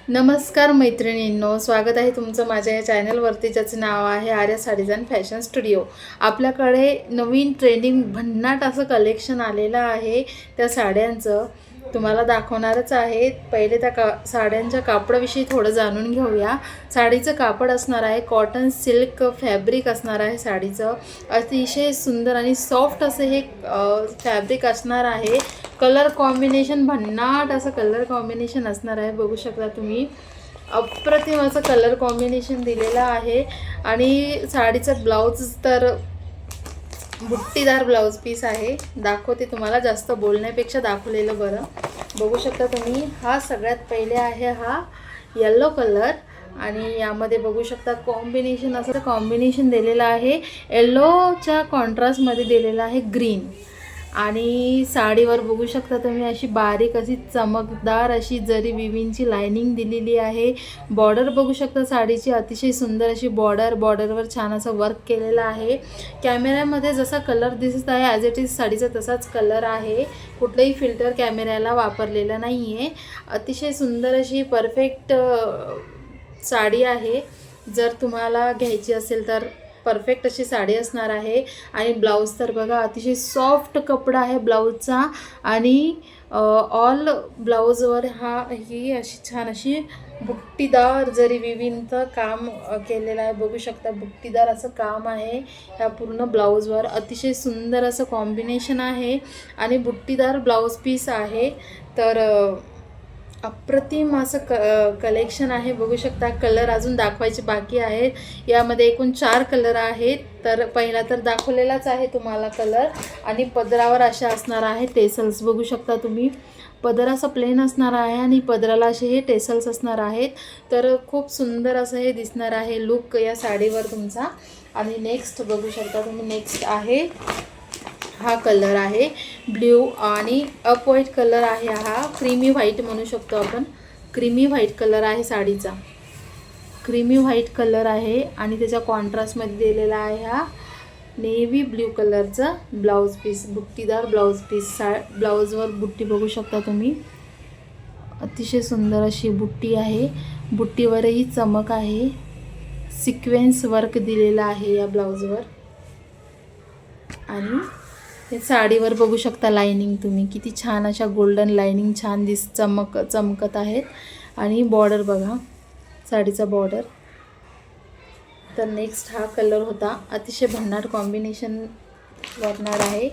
नमस्कार मैत्रिणींनो, स्वागत आहे तुमचं माझ्या या चॅनलवरती, ज्याचं नाव आहे Arya sarees and fashion studio. आपल्याकडे नवीन ट्रेंडिंग भन्नाट असं कलेक्शन आलेलं आहे। त्या साड्यांचं तुम्हाला दाखवणारच आहे। पहिले त्या साड्यांच्या कापडाविषयी थोडं जाणून घेऊया। साडीचं कापड असणार आहे कॉटन सिल्क फॅब्रिक असणार आहे। साडीचं अतिशय सुंदर आणि सॉफ्ट असं हे फॅब्रिक असणार आहे। कलर कॉम्बिनेशन भन्नाट असं कलर कॉम्बिनेशन असणार आहे। बघू शकता तुम्ही, अप्रतिम असं कलर कॉम्बिनेशन दिलेलं आहे। आणि साडीचं ब्लाउज तर बुट्टीदार ब्लाउज पीस आहे। दाखवते तुम्हाला, जास्त बोलण्यापेक्षा दाखवलेलं बरं। बघू शकता तुम्ही, हा सगळ्यात पहिले आहे हा येलो कलर, आणि यामध्ये बघू शकता कॉम्बिनेशन असं कॉम्बिनेशन दिलेलं आहे। येलोच्या कॉन्ट्रास्टमध्ये दिलेला आहे ग्रीन। आणि साडीवर बघू शकता तुम्ही अशी बारीक अशी चमकदार अशी जरी विविंगची लाइनिंग दिलेली आहे। बॉर्डर बघू शकता साडीची अतिशय सुंदर अशी बॉर्डरवर छान असं वर्क केलेलं आहे। कॅमेऱ्यामध्ये जसा कलर दिसत आहे ॲज इट इज साडीचा तसाच कलर आहे। कुठलंही फिल्टर कॅमेऱ्याला वापरलेलं नाही आहे। अतिशय सुंदर अशी परफेक्ट साडी आहे। जर तुम्हाला घ्यायची असेल तर परफेक्ट अशी साडी असणार आहे। आणि ब्लाउज तर बघा, अतिशय सॉफ्ट कपडा आहे ब्लाउजचा। आणि ऑल ब्लाउजवर ही अशी छान अशी बुट्टीदार जरी विविंगचं काम केलेलं आहे। बघू शकता, बुट्टीदार असं काम आहे ह्या पूर्ण ब्लाउजवर। अतिशय सुंदर असं कॉम्बिनेशन आहे आणि बुट्टीदार ब्लाउज पीस आहे। तर अप्रतिम असं कलेक्शन आहे। बघू शकता, कलर अजून दाखवायचे बाकी आहेत। यामध्ये एकूण 4 कलर आहेत। तर पहिला तर दाखवलेलाच आहे तुम्हाला कलर। आणि पदरावर अशा असणार आहे टेसल्स। बघू शकता तुम्ही, पदर असं प्लेन असणार आहे आणि पदराला असे हे टेसल्स असणार आहेत। तर खूप सुंदर असं हे दिसणार आहे लुक या साडीवर तुमचा। आणि नेक्स्ट बघू शकता तुम्ही, नेक्स्ट आहे हा कलर आहे ब्ल्यू आणि अप व्हाईट कलर आहे। हा क्रीमी व्हाईट म्हणू शकतो आपण। क्रीमी व्हाईट कलर आहे साडीचा, क्रीमी व्हाईट कलर आहे। आणि त्याच्या कॉन्ट्रास्टमध्ये दिलेला आहे हा नेव्ही ब्ल्यू कलरचा ब्लाउज पीस, बुट्टीदार ब्लाउज पीस। ब्लाउजवर बुट्टी बघू शकता तुम्ही, अतिशय सुंदर अशी बुट्टी आहे। बुट्टीवरही चमक आहे, सिक्वेन्स वर्क दिलेला आहे या ब्लाउजवर। आणि हे साडीवर बघू शकता लाइनिंग तुम्ही, किती छान अशा गोल्डन लाइनिंग छान चमकत आहेत। आणि बॉर्डर बघा, साडीचा बॉर्डर। तर नेक्स्ट हा कलर होता, अतिशय भन्नाट कॉम्बिनेशन वाटणार आहे।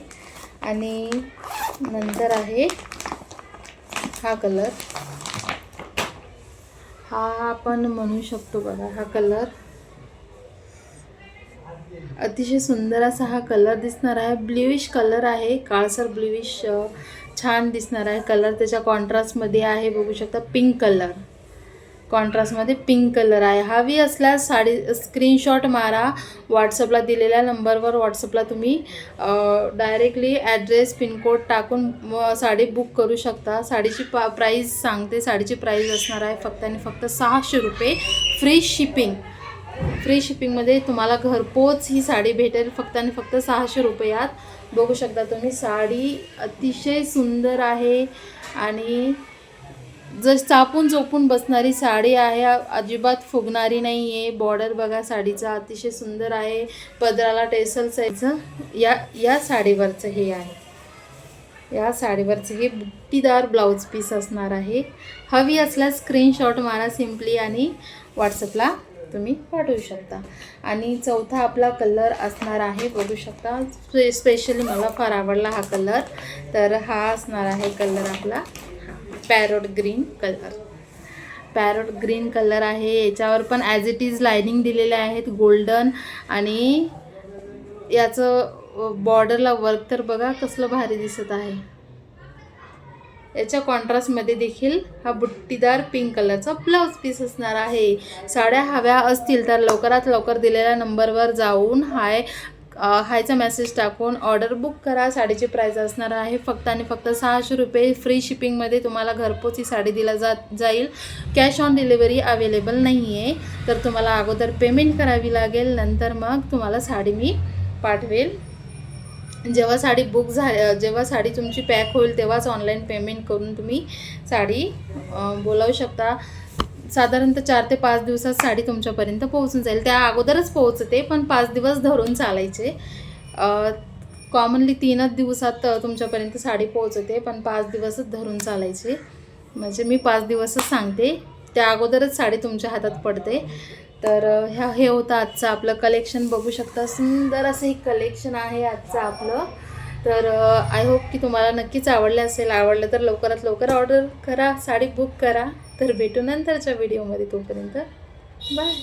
आणि नंतर आहे हा कलर, हा आपण म्हणू शकतो बघा, हा कलर अतिशय सुंदर असा हा कलर दिसणार आहे। ब्ल्यूइश कलर आहे, काळसर ब्ल्यूइश छान दिसणार आहे कलर। त्याच्या कॉन्ट्रास्टमध्ये आहे बघू शकता पिंक कलर, कॉन्ट्रास्टमध्ये पिंक कलर आहे। हवी असल्यास साडी स्क्रीनशॉट मारा, व्हॉट्सअपला दिलेल्या नंबरवर व्हॉट्सअपला तुम्ही डायरेक्टली ॲड्रेस पिनकोड टाकून साडी बुक करू शकता। साडीची प्राईस सांगते, साडीची प्राईस असणार आहे फक्त आणि फक्त 600 रुपये, फ्री शिपिंग। फ्री शिपिंगमध्ये तुम्हाला घरपोच ही साडी भेटेल फक्त आणि फक्त 600 रुपयात। बघू शकता तुम्ही, साडी अतिशय सुंदर आहे आणि जर चापून चोपून बसणारी साडी आहे, अजिबात फुगणारी नाही आहे। बॉर्डर बघा साडीचा अतिशय सुंदर आहे, पदराला टेसल्स आहे। या साडीवरचं हे आहे, या साडीवरचं हे बुट्टीदार ब्लाउज पीस असणार आहे। हवी असल्यास स्क्रीनशॉट मारा सिम्पली आणि व्हॉट्सअपला तुम्ही पाठवू शकता। आणि चौथा आपला कलर असणार आहे, बघू शकता, स्पेशली मला फार आवडला हा कलर। तर हा असणार आहे कलर आपला parrot green colour. Parrot green colour आहे। याच्यावर पण ॲज इट इज लाइनिंग दिलेले आहेत गोल्डन। आणि याचं बॉर्डरला वर्क तर बघा कसलं भारी दिसत आहे। याच्या कॉन्ट्रास्टमध्ये देखील हा बुट्टीदार पिंक कलरचा ब्लाउज पीस असणार आहे। साड्या हव्या असतील तर लवकरात लवकर दिलेल्या नंबरवर जाऊन हायचा मेसेज टाकून ऑर्डर बुक करा। साडीची प्राईस असणार आहे फक्त आणि फक्त 600 रुपये। फ्री शिपिंगमध्ये तुम्हाला घरपोच ही साडी दिला जाईल। कॅश ऑन डिलिव्हरी अवेलेबल नाही आहे, तर तुम्हाला अगोदर पेमेंट करावी लागेल, नंतर मग तुम्हाला साडी मी पाठवेल। जेव्हा साडी जेव्हा साडी तुमची पॅक होईल तेव्हाच ऑनलाईन पेमेंट करून तुम्ही साडी बोलावू शकता। साधारणतः 4 ते 5 दिवसात साडी तुमच्यापर्यंत पोहोचून जाईल. त्या अगोदरच पोहोचते, पण 5 दिवस धरून चालायचे. कॉमनली 3च दिवसात तुमच्यापर्यंत साडी पोहोचते, पण 5 दिवसच धरून चालायचे. म्हणजे मी 5 दिवसच सांगते, त्या अगोदरच साडी तुमच्या हातात पडते. तर हे होतं आजचं आपलं कलेक्शन. बघू शकता सुंदर असं हे कलेक्शन आहे आजचं आपलं. तर आय होप की तुम्हाला नक्कीच आवडले असेल. आवडलं तर लवकरात लवकर ऑर्डर करा, साडी बुक करा. तर भेटू नंतरच्या व्हिडिओमध्ये. तोपर्यंत बाय.